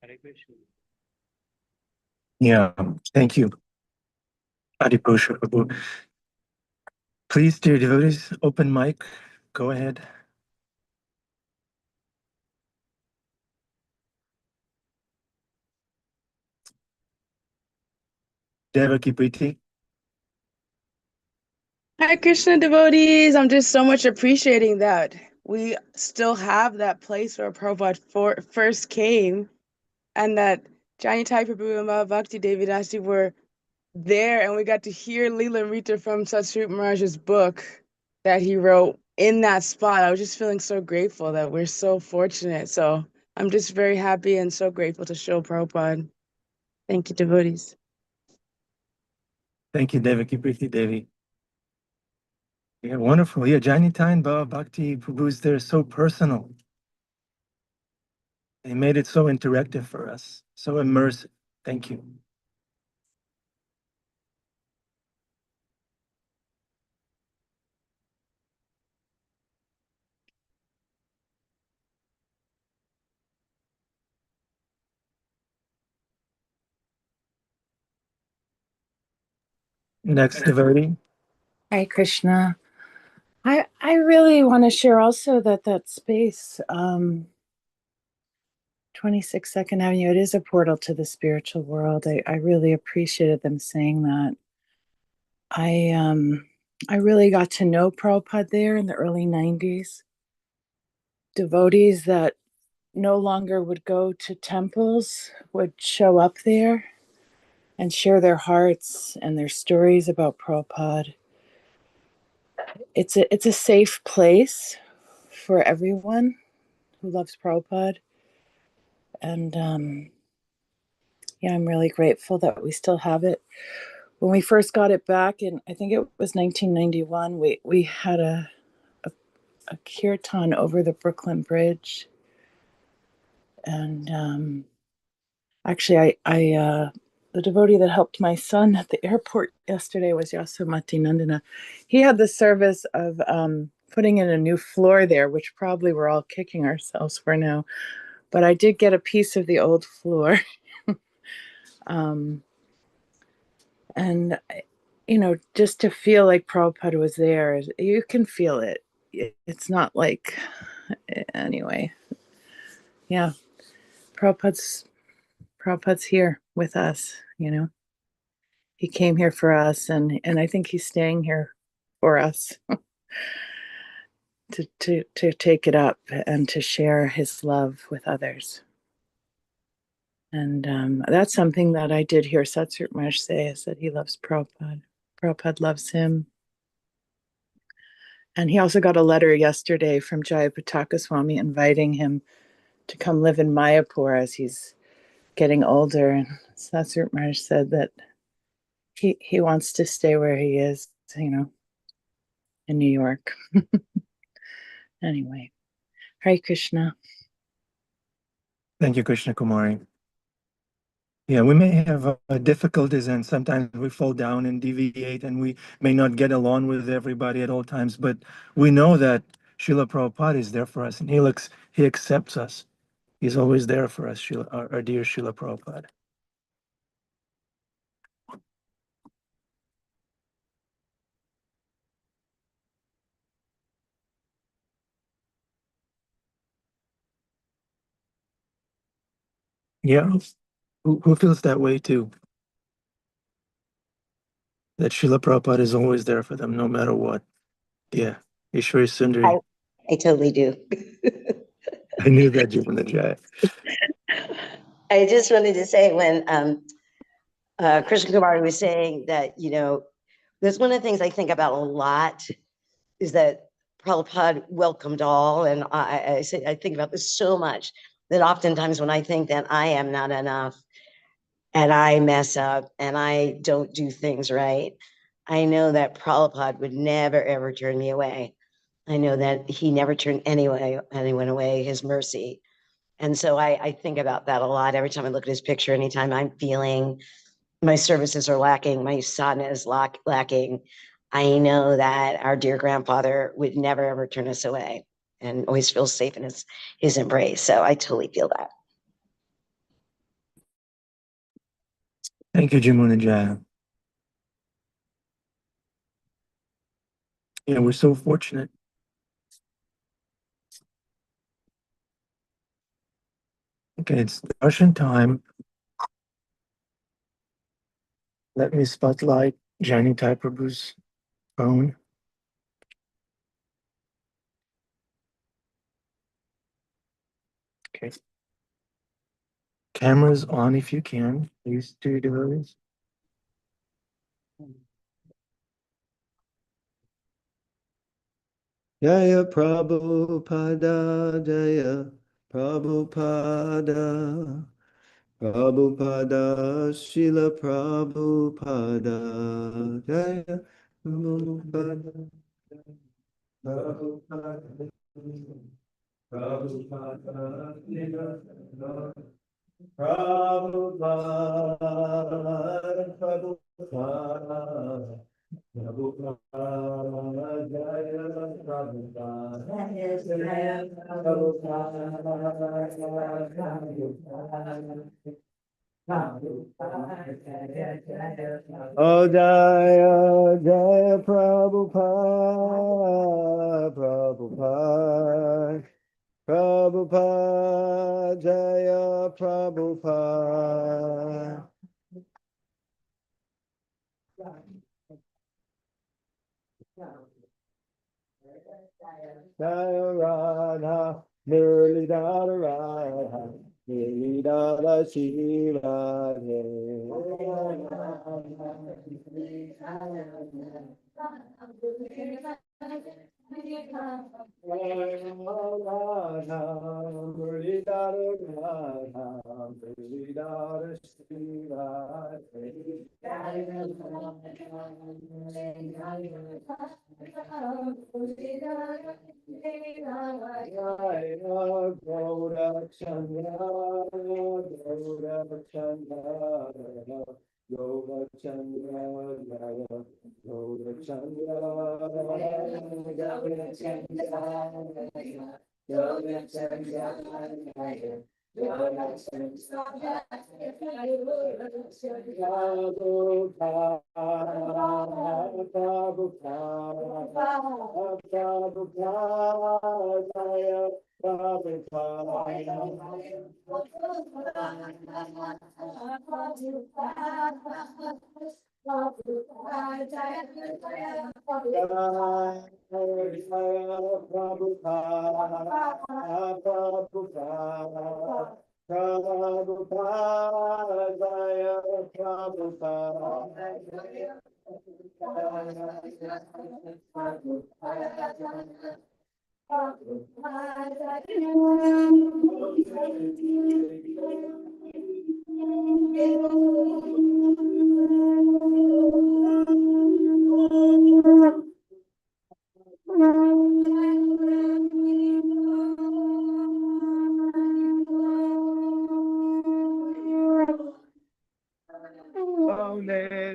Hare Krishna. Yeah, thank you, Adipusha Prabhu. Please, dear devotees, open mic. Go ahead. Devaki Priti. Hi, Krishna devotees. I'm just so much appreciating that we still have that place where Prabhupada first came, and that Nitai Prabhu and Bhava Bhakti Devidasi were there, and we got to hear Leela Rita from Satsrup Maharaj's book that he wrote in that spot. I was just feeling so grateful that we're so fortunate. So I'm just very happy and so grateful to Srila Prabhupada. Thank you, devotees. Thank you, Devaki Priti Devi. Yeah, wonderful. Yeah, Nitai and Bhava Bhakti Prabhu's there, so personal. They made it so interactive for us, so immersive. Thank you. Next devotee. Hi, Krishna. I really want to share also that space, 26 Second Avenue, it is a portal to the spiritual world. I really appreciated them saying that. I really got to know Prabhupada there in the early 90s. devotees that no longer would go to temples would show up there and share their hearts and their stories about Prabhupada. It's a safe place for everyone who loves Prabhupada. And yeah, I'm really grateful that we still have it. When we first got it back in, I think it was 1991, we had a kirtan over the Brooklyn Bridge. And actually, the devotee that helped my son at the airport yesterday was Yasomati Nandana. He had the service of putting in a new floor there, which probably we're all kicking ourselves for now. But I did get a piece of the old floor. And, you know, just to feel like Prabhupada was there, you can feel it. It's not like, anyway. Yeah, Prabhupada's here with us, you know. He came here for us, and I think he's staying here for us to take it up and to share his love with others. And that's something that I did hear Satsurt Maharaj say, is that he loves Prabhupada. Prabhupada loves him. And he also got a letter yesterday from Jayapataka Swami inviting him to come live in Mayapur as he's getting older. And Satsurt Maharaj said that he wants to stay where he is, you know, in New York. Anyway, Hare Krishna. Thank you, Krishna Kumari. Yeah, we may have difficulties and sometimes we fall down and deviate and we may not get along with everybody at all times, but we know that Srila Prabhupada is there for us and he accepts us. He's always there for us, our dear Srila Prabhupada. Yeah, who feels that way too? That Srila Prabhupada is always there for them, no matter what. Yeah, Ishwari Sundari. I totally do. I knew that, Jai. I just wanted to say when Krishna Kumari was saying that, you know, that's one of the things I think about a lot is that Prabhupada welcomed all. And I think about this so much that oftentimes when I think that I am not enough and I mess up and I don't do things right, I know that Prabhupada would never, ever turn me away. I know that he never turned anyone away, his mercy. And so I think about that a lot every time I look at his picture, anytime I'm feeling my services are lacking, my sadhana is lacking. I know that our dear grandfather would never, ever turn us away and always feel safe in his embrace. So I totally feel that. Thank you, Jamuna Jaya. Yeah, we're so fortunate. Okay, it's Russian time. Let me spotlight Nitai Prabhu's phone. Okay. Cameras on if you can. Please do those. Jaya Prabhupada, Jaya Prabhupada, Prabhupada, Srila Prabhupada, Jaya Prabhupada, Prabhupada, Prabhupada, Prabhupada, Prabhupada. Prabhupada, Jaya Prabhupada, Jaya Prabhupada, Oh, Jaya, Jaya Prabhupada, Prabhupada, Prabhupada, Jaya Prabhupada. Jaya Radha,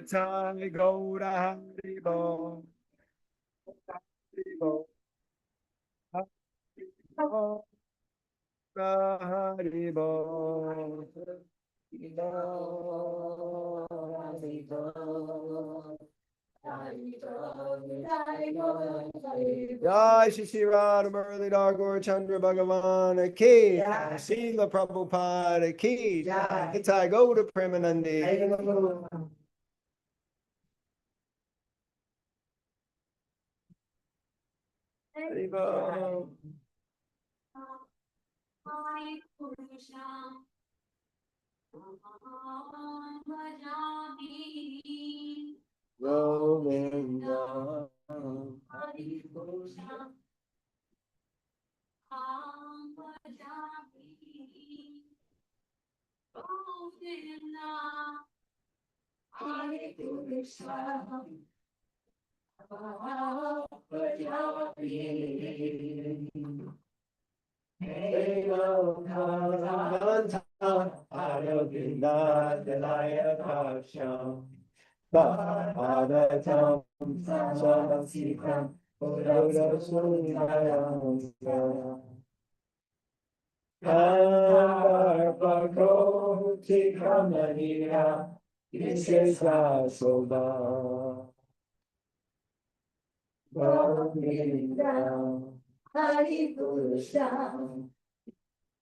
Nitai Gaura Haribo. Haribo. Haribo. Jai Shri Shri Radha Muralidhar Gaur Chandra Bhagavan Ki Jai, Srila Prabhupada Ki Jai, Nitai Gaura Premanandi. Haribo. Govinda. Bhagavatam Samasikam Purasundayam Bhagavati Kamaniya Visesa Soba Govinda Hari Purusha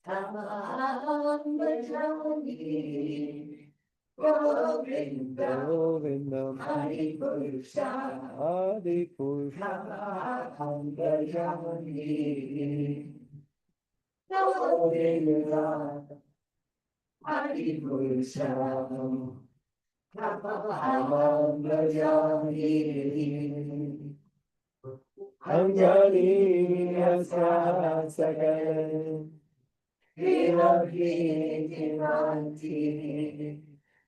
Tamam Bhajani Govinda, Govinda, Hari Purusha, Hari Purusha, Bhajani. Govinda, Hari Purusha, Bhajani. Anjali Asa Sakale, Vivanti.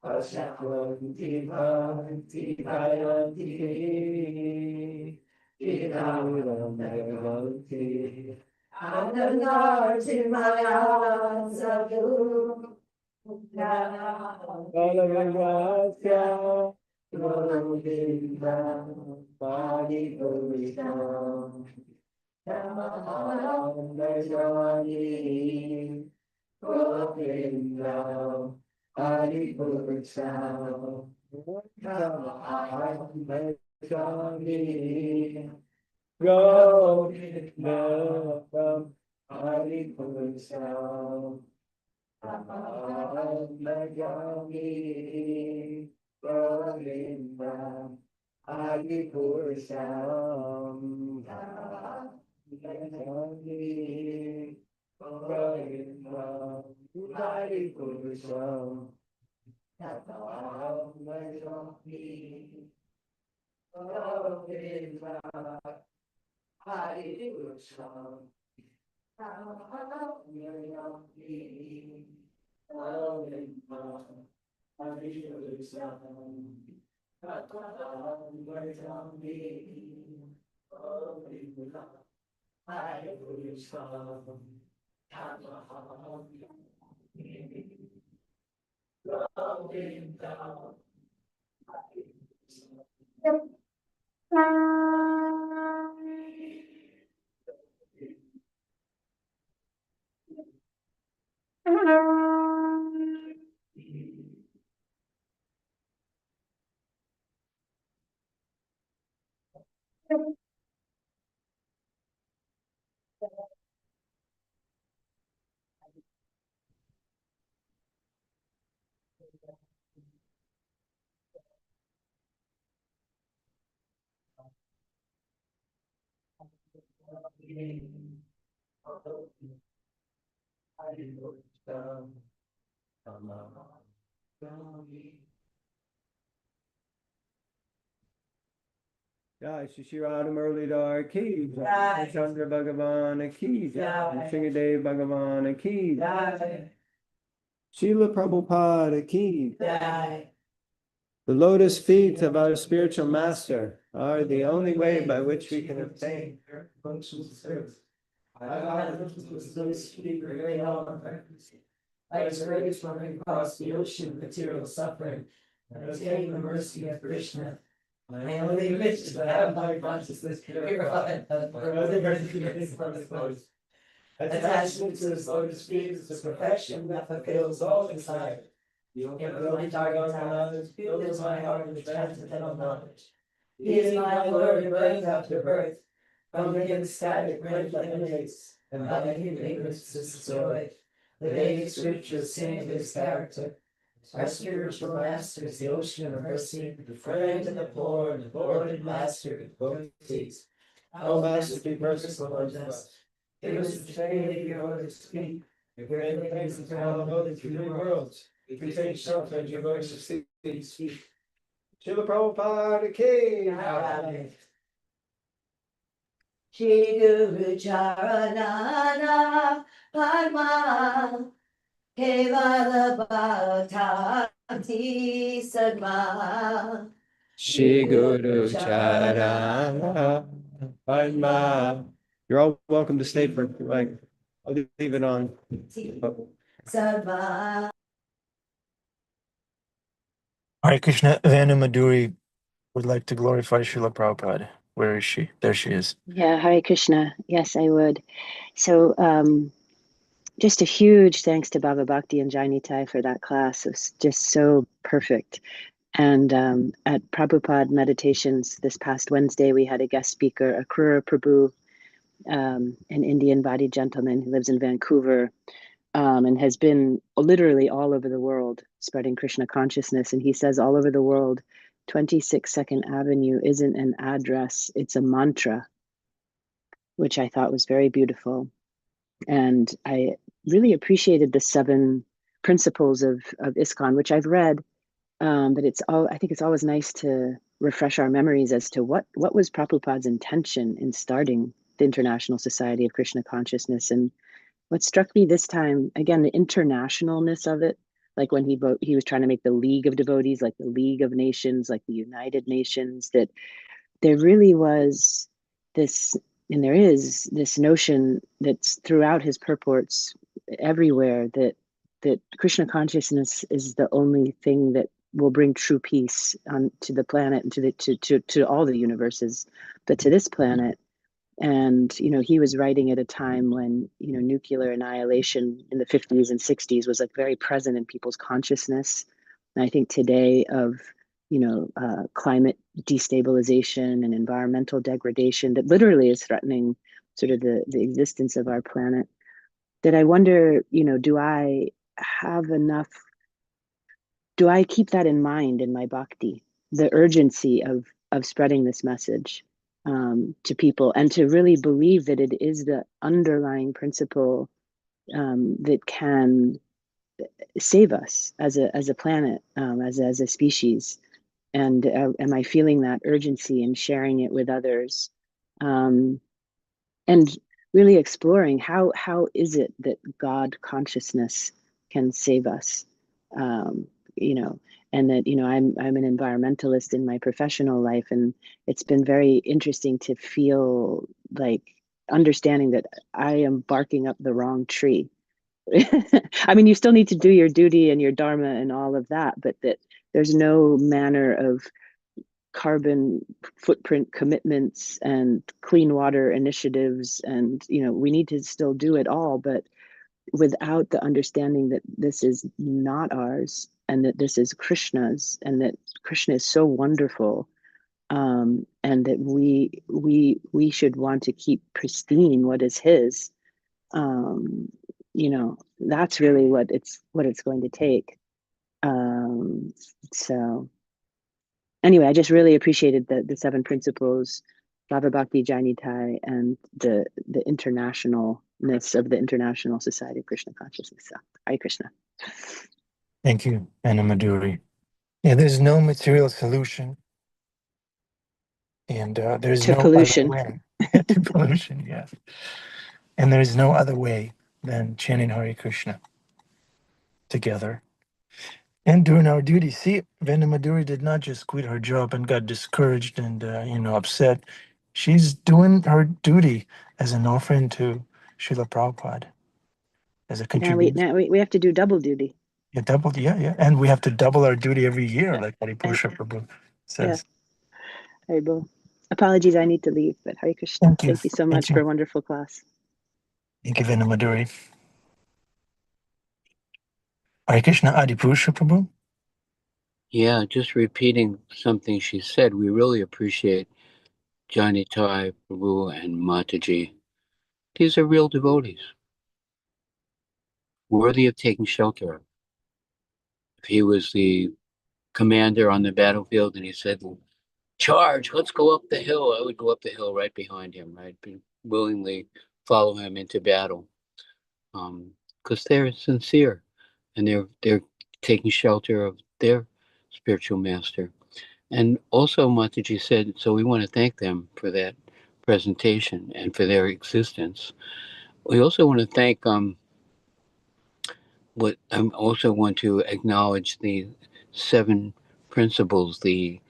Ashanti Bhakti Bhayanti Viranti Ananarti Maya Sadhu Galavasya Govinda Padi Govinda Tamahangajani Govinda Hari Purusha, Bhajani, Govinda, Hari Purusha, Bhajani, Govinda, Hari Purusha, Bhajani, Govinda. Hari Purusham, Hari Purusham, Jai Shri Radha Muralidhar Ki Jai, Chandra Bhagavan Ki Jai, Sringadev Bhagavan Ki Jai, Srila Prabhupada Ki Jai. The lotus feet of our spiritual master are the only way by which we can obtain functions of service. I experience running across the ocean of material suffering and obtain the mercy of Krishna. My only wish is to have my consciousness purified and forever from the lotus. Attachment to this lotus feet is the perfection that fulfills all desire. The my target knowledge fills my heart with transcendental knowledge. He is my Lord, birth after birth. From him static breath emanates, and by him ignorance is destroyed. The Vedic scriptures sing of his character. Our spiritual master is the ocean of mercy, the friend of the poor, and the devoted master of devotees. Our master be merciful unto us. Give us the training of your Holy Spirit. Your great things to all the three worlds. We take shelter in your voice of speech. Srila Prabhupada Ki Jai. Shri Guru Charanana Padma Kevala Bhaktati Sadma Shri Guru Charana Padma. You're all welcome to stay for like, I'll leave it on. Sadma. Hare Krishna, Vanu Madhuri would like to glorify Srila Prabhupada. Where is she? There she is. Yeah, Hare Krishna. Yes, I would. So just a huge thanks to Bhava Bhakti and Jai Nitai for that class. It was just so perfect. And at Prabhupada Meditations this past Wednesday, we had a guest speaker, Akrura Prabhu, an Indian body gentleman who lives in Vancouver and has been literally all over the world spreading Krishna consciousness. And he says all over the world, 26 Second Avenue isn't an address, it's a mantra, which I thought was very beautiful. And I really appreciated the 7 principles of ISKCON, which I've read, but I think it's always nice to refresh our memories as to what was Prabhupada's intention in starting the International Society of Krishna Consciousness. And what struck me this time, again, the internationalness of it, like when he was trying to make the League of Devotees, like the League of Nations, like the United Nations, that there really was this, and there is this notion that's throughout his purports everywhere, that Krishna consciousness is the only thing that will bring true peace to the planet and to all the universes, but to this planet. And he was writing at a time when nuclear annihilation in the 50s and 60s was like very present in people's consciousness. And I think today of climate destabilization and environmental degradation that literally is threatening sort of the existence of our planet, that I wonder, do I keep that in mind in my bhakti, the urgency of spreading this message to people, and to really believe that it is the underlying principle that can save us as a planet, as a species? And am I feeling that urgency and sharing it with others? And really exploring how is it that God consciousness can save us? You know, and that, you know, I'm an environmentalist in my professional life, and it's been very interesting to feel like understanding that I am barking up the wrong tree. I mean, you still need to do your duty and your dharma and all of that, but that there's no manner of carbon footprint commitments and clean water initiatives, and, you know, we need to still do it all, but without the understanding that this is not ours, and that this is Krishna's, and that Krishna is so wonderful, and that we should want to keep pristine what is his. You know, that's really what it's going to take. So anyway, I just really appreciated the seven principles, Bhava Bhakti Jainitai, and the internationalness of the International Society of Krishna Consciousness. So, Hare Krishna. Thank you, Anna Madhuri. Yeah, there's no material solution, and there's To no pollution. other way to pollution. Yes, and there is no other way than chanting Hare Krishna together and doing our duty. See, Vanda Madhuri did not just quit her job and got discouraged and upset. She's doing her duty as an offering to Srila Prabhupada, as a Now contribution. we have to do double duty. Yeah, and we have to double our duty every year, Yeah. like Haripusha Prabhu says. Haribol. Apologies, I need to leave, but Hare Krishna. Thank you. Thank you so much for a wonderful class. Thank you, Vanda Madhuri. Hare Krishna, Adipurusha Prabhu. Yeah, just repeating something she said. We really appreciate Nitai, Prabhu, and Mataji. These are real devotees, worthy of taking shelter of. If he was the commander on the battlefield and he said, "Charge, let's go up the hill," I would go up the hill right behind him, right? Willingly follow him into battle. Because they're sincere and they're taking shelter of their spiritual master. And also, Mataji said, so we want to thank them for that presentation and for their existence. We also want to thank what I also want to acknowledge the seven principles, the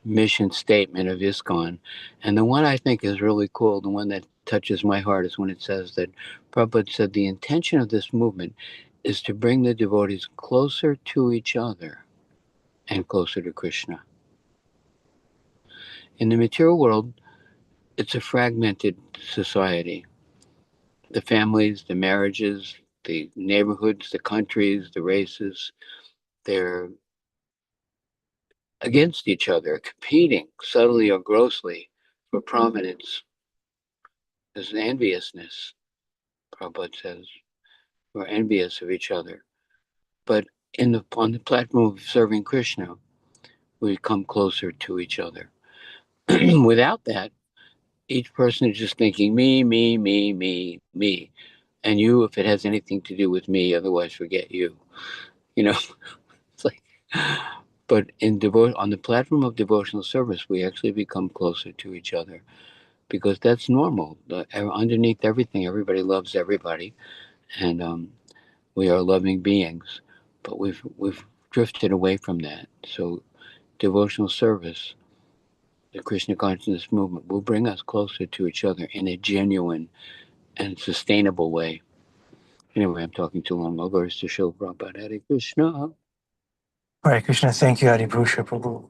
mission statement of ISKCON. And the one I think is really cool, the one that touches my heart, is when it says that Prabhupada said the intention of this movement is to bring the devotees closer to each other and closer to Krishna. In the material world, it's a fragmented society. The families, the marriages, the neighborhoods, the countries, the races, they're against each other, competing subtly or grossly for prominence. There's an enviousness, Prabhupada says. We're envious of each other. But on the platform of serving Krishna, we come closer to each other. Without that, each person is just thinking me, me, me, me, me. And you, if it has anything to do with me, otherwise forget you. You know, it's like, but on the platform of devotional service, we actually become closer to each other because that's normal. Underneath everything, everybody loves everybody. And we are loving beings, but we've drifted away from that. So devotional service, the Krishna consciousness movement, will bring us closer to each other in a genuine and sustainable way. Anyway, I'm talking too long. I'll go to Srila Prabhupada. Hare Krishna. Hare Krishna, thank you, Adipurusha Prabhu.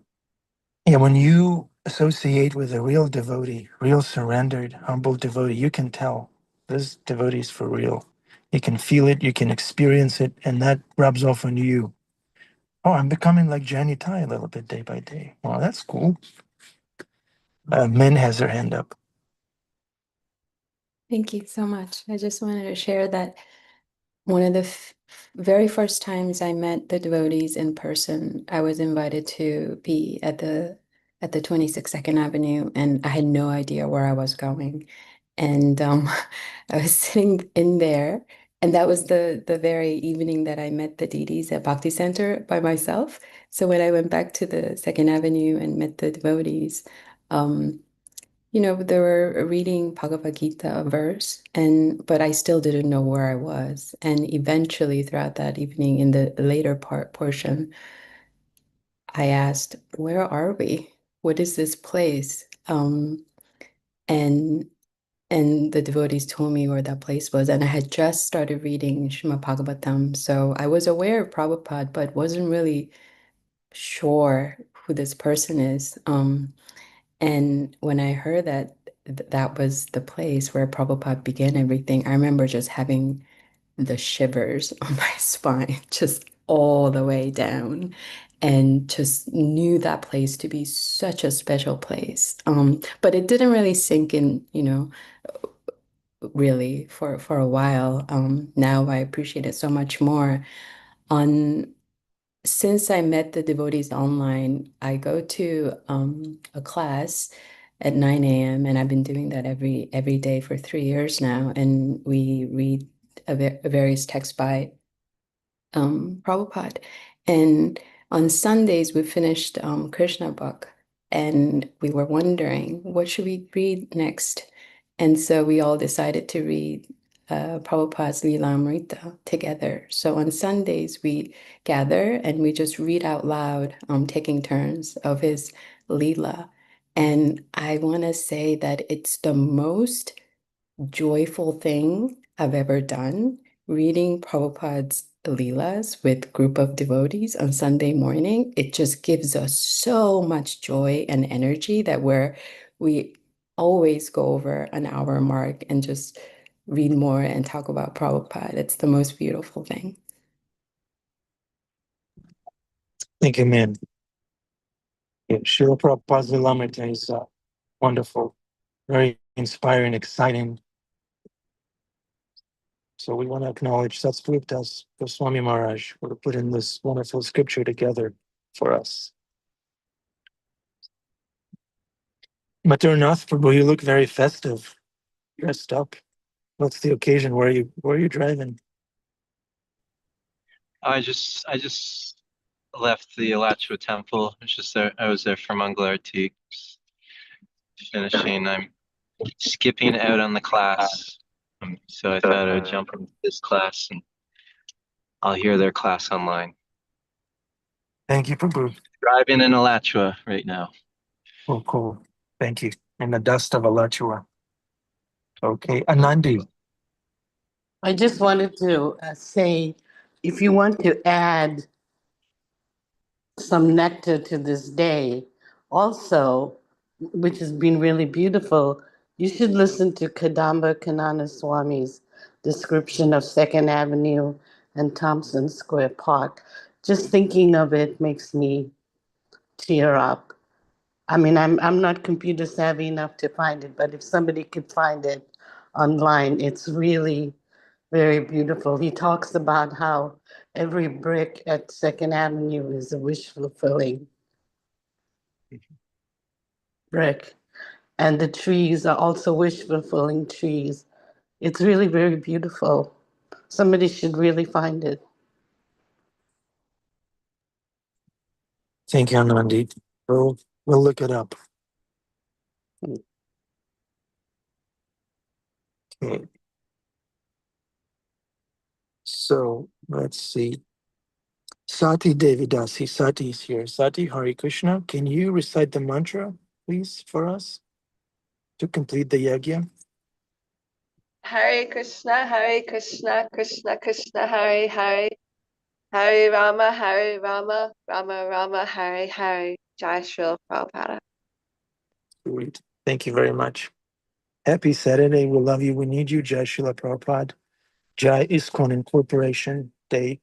Yeah, when you associate with a real devotee, real surrendered, humble devotee, you can tell this devotee is for real. You can feel it, you can experience it, and that rubs off on you. Oh, I'm becoming like Janitai a little bit day by day. Wow, that's cool. Min has her hand up. Thank you so much. I just wanted to share that one of the very first times I met the devotees in person, I was invited to be at the 26th 2nd Avenue, and I had no idea where I was going. And I was sitting in there, And that was the very evening that I met the Didis at Bhakti Center by myself. So when I went back to the Second Avenue and met the devotees, they were reading Bhagavad Gita verse, but I still didn't know where I was. And eventually, throughout that evening, in the later portion, I asked, "Where are we? What is this place?" And the devotees told me where that place was, and I had just started reading Srimad Bhagavatam, so I was aware of Prabhupada, but wasn't really sure who this person is. And when I heard that that was the place where Prabhupada began everything, I remember just having the shivers on my spine, just all the way down, and just knew that place to be such a special place. But it didn't really sink in, really for a while. Now I appreciate it so much more. On Since I met the devotees online, I go to a class at 9 a.m. and I've been doing that every day for 3 years now. And we read various texts by Prabhupada. And on Sundays, we finished Krishna book, and we were wondering what should we read next. And so we all decided to read Prabhupada's Leela Amrita together. So on Sundays, we gather and we just read out loud, taking turns of his Leela. And I want to say that it's the most joyful thing I've ever done, reading Prabhupada's Leelas with group of devotees on Sunday morning. It just gives us so much joy and energy that we always go over an hour mark and just read more and talk about Prabhupada. It's the most beautiful thing. Thank you, ma'am. Yeah, Srila Prabhupada's Lilamrita is wonderful, very inspiring, exciting. So we want to acknowledge Satsvruptas Goswami Maharaj for putting this wonderful scripture together for us. Maturnath Prabhu, you look very festive, dressed up. What's the occasion? Where are you driving? I just left the Alachua temple. It's just there. I was there for Mangalarti. Finishing. I'm skipping out on the class. So I thought I would jump into this class and I'll hear their class online. Thank you, Prabhu. Driving in Alachua right now. Oh, cool. Thank you. In the dust of Alachua. Okay, Anandi. I just wanted to say, if you want to add some nectar to this day, also, which has been really beautiful, you should listen to Kadamba Kanana Swami's description of Second Avenue and Thompson Square Park. Just thinking of it makes me tear up. I mean, I'm not computer savvy enough to find it, but if somebody could find it online, it's really very beautiful. He talks about how every brick at Second Avenue is a wish fulfilling brick. And the trees are also wish fulfilling trees. It's really very beautiful. Somebody should really find it. Thank you, Anandi. We'll look it up. Okay. So let's see. Sati Devidasi, Sati is here. Sati, Hare Krishna, can you recite the mantra, please, for us to complete the yajna? Hare Krishna, Krishna Krishna, Hare Hare, Hare Rama, Rama Rama, Hare Hare. Jai Srila Prabhupada. Sweet. Thank you very much. Happy Saturday. We love you. We need you. Jai Srila Prabhupada. Jai ISKCON Incorporation Day.